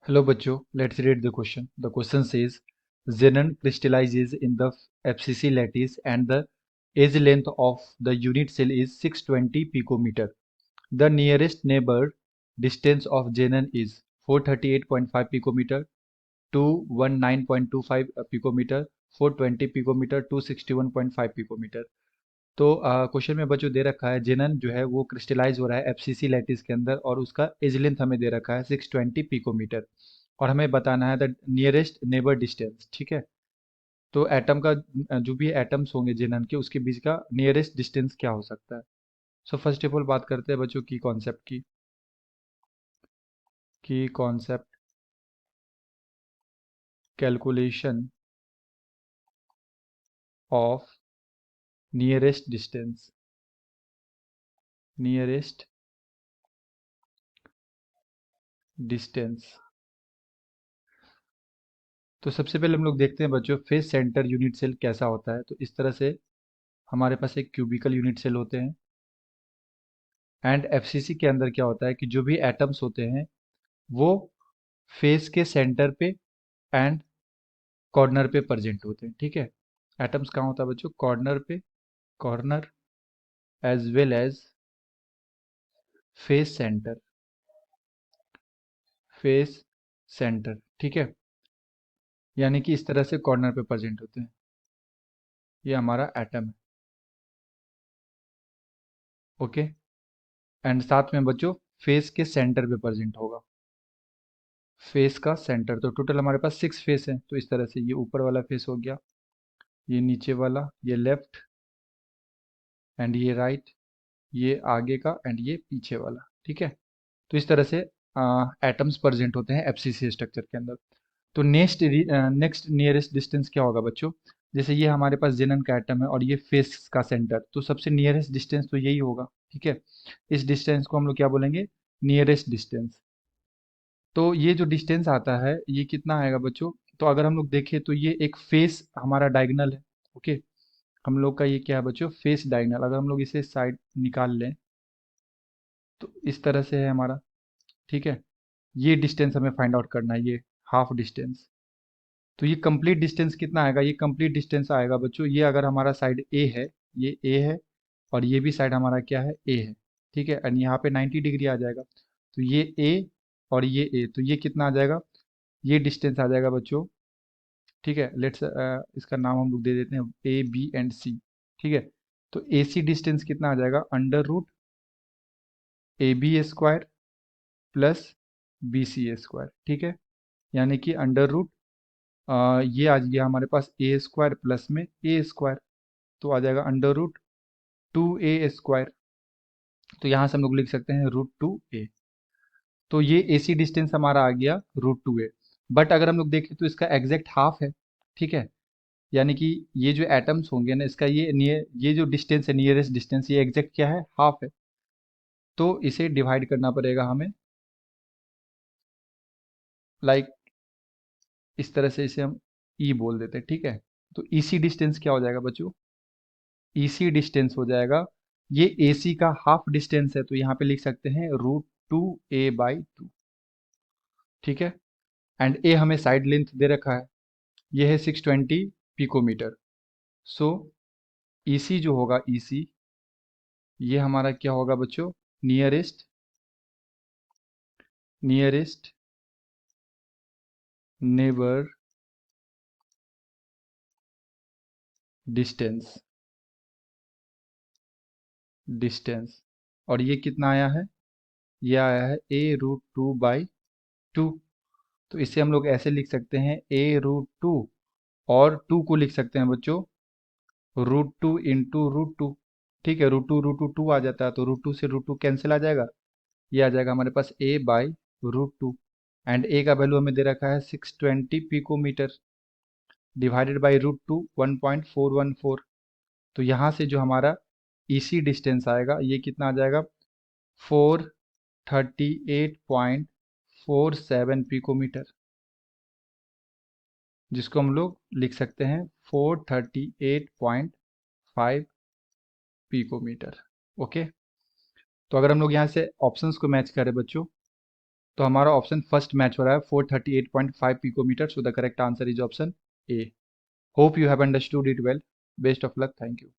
Hello bachcho, let's read the question. The question says xenon crystallizes in the FCC lattice and the edge length of the unit cell is 620 picometer. The nearest neighbor distance of xenon is 438.5 picometer, 219.25 picometer, 420 picometer, 261.5 picometer. तो question में बच्चों दे रखा है जेनन जो है वो crystallise हो रहा है एफसीसी लैटिस के अंदर और उसका एज लेंथ हमें दे रखा है 620 पिकोमीटर और हमें बताना है द नियरेस्ट नेबर डिस्टेंस। ठीक है, तो एटम का जो भी एटम्स होंगे जेनन के उसके बीच का नियरेस्ट डिस्टेंस क्या हो सकता है। सो फर्स्ट ऑफ ऑल बात करते हैं बच्चों की कॉन्सेप्ट की concept calculation of nearest distance. तो सबसे पहले हम लोग देखते हैं बच्चों फेस सेंटर यूनिट सेल कैसा होता है। तो इस तरह से हमारे पास एक क्यूबिकल यूनिट सेल होते हैं एंड एफसीसी के अंदर क्या होता है कि जो भी एटम्स होते हैं वो फेस के सेंटर पे एंड कॉर्नर पे प्रेजेंट होते हैं। ठीक है, एटम्स कहाँ होता है बच्चों, कॉर्नर पे, corner as well as face centre, face centre. ठीक है, यानी कि इस तरह से कॉर्नर पे प्रेजेंट होते हैं। ये हमारा एटम है। ओके, एंड साथ में बच्चों फेस के सेंटर पे प्रेजेंट होगा, फेस का सेंटर। तो टोटल हमारे पास 6 फेस हैं। तो इस तरह से ये ऊपर वाला फेस हो गया, ये नीचे वाला, ये लेफ्ट एंड ये राइट, ये आगे का एंड ये पीछे वाला। ठीक है, तो इस तरह से एटम्स प्रेजेंट होते हैं एफसीसी स्ट्रक्चर के अंदर। तो नेक्स्ट नियरेस्ट डिस्टेंस क्या होगा बच्चों, जैसे ये हमारे पास जेनन का एटम है और ये फेस का सेंटर, तो सबसे नियरेस्ट डिस्टेंस तो यही होगा। ठीक है, इस डिस्टेंस को हम लोग क्या बोलेंगे, नियरेस्ट डिस्टेंस। तो ये जो डिस्टेंस आता है ये कितना आएगा बच्चों, तो अगर हम लोग देखें तो ये एक फेस हमारा डायगोनल है। ओके, हम लोग का ये क्या है बच्चों, फेस डायगोनल। अगर हम लोग इसे साइड निकाल लें तो इस तरह से है हमारा। ठीक है, ये डिस्टेंस हमें फाइंड आउट करना है, ये हाफ डिस्टेंस। तो ये कंप्लीट डिस्टेंस कितना आएगा, ये कंप्लीट डिस्टेंस आएगा बच्चों, ये अगर हमारा साइड ए है, ये ए है और ये भी साइड हमारा क्या है, ए है। ठीक है, और यहाँ पे 90 डिग्री आ जाएगा। तो ये ए और ये ए, तो ये कितना आ जाएगा, ये डिस्टेंस आ जाएगा बच्चों। ठीक है, लेट्स इसका नाम हम लोग दे देते हैं ए बी एंड सी। ठीक है, तो ए सी डिस्टेंस कितना आ जाएगा, under root A B square plus B C square. ठीक है, यानी कि अंडर रूट ये आ गया हमारे पास ए स्क्वायर प्लस में ए स्क्वायर, तो आ जाएगा अंडर रूट 2a स्क्वायर। तो यहाँ से हम लोग लिख सकते हैं √2a। तो ये AC डिस्टेंस हमारा आ गया √2a। बट अगर हम लोग देखें तो इसका एग्जैक्ट हाफ है। ठीक है, यानी कि ये जो एटम्स होंगे ना, इसका ये जो डिस्टेंस है, नियरेस्ट डिस्टेंस, ये एग्जैक्ट क्या है, हाफ है। तो इसे डिवाइड करना पड़ेगा हमें, लाइक इस तरह से इसे हम ई बोल देते हैं। ठीक है, तो EC डिस्टेंस क्या हो जाएगा बच्चों, EC डिस्टेंस हो जाएगा, ये AC का हाफ डिस्टेंस है, तो यहाँ पे लिख सकते हैं √2a/2। ठीक है, एंड ए हमें साइड लेंथ दे रखा है, ये है 620 पिकोमीटर। सो EC जो होगा, EC ये हमारा क्या होगा बच्चों, नियरेस्ट नेबर डिस्टेंस, और ये कितना आया है, ये आया है a√2/2। तो इसे हम लोग ऐसे लिख सकते हैं a√2, और 2 को लिख सकते हैं बच्चों √2 इंटू √2। ठीक है, √2 आ जाता है, तो √2 से √2 कैंसिल आ जाएगा, ये आ जाएगा हमारे पास a/√2। एंड ए का वैल्यू हमें दे रखा है 620 पिकोमीटर, डिवाइडेड बाई √2 1.414। तो यहाँ से जो हमारा EC डिस्टेंस आएगा ये कितना आ जाएगा, 438.47 पिकोमीटर, जिसको हम लोग लिख सकते हैं 438.5 पिकोमीटर। ओके, तो अगर हम लोग यहाँ से ऑप्शंस को मैच करें बच्चों, तो हमारा ऑप्शन फर्स्ट मैच हो रहा है 438.5 picometre, so the correct answer is option A. Hope you have understood it well. Best of luck, thank you.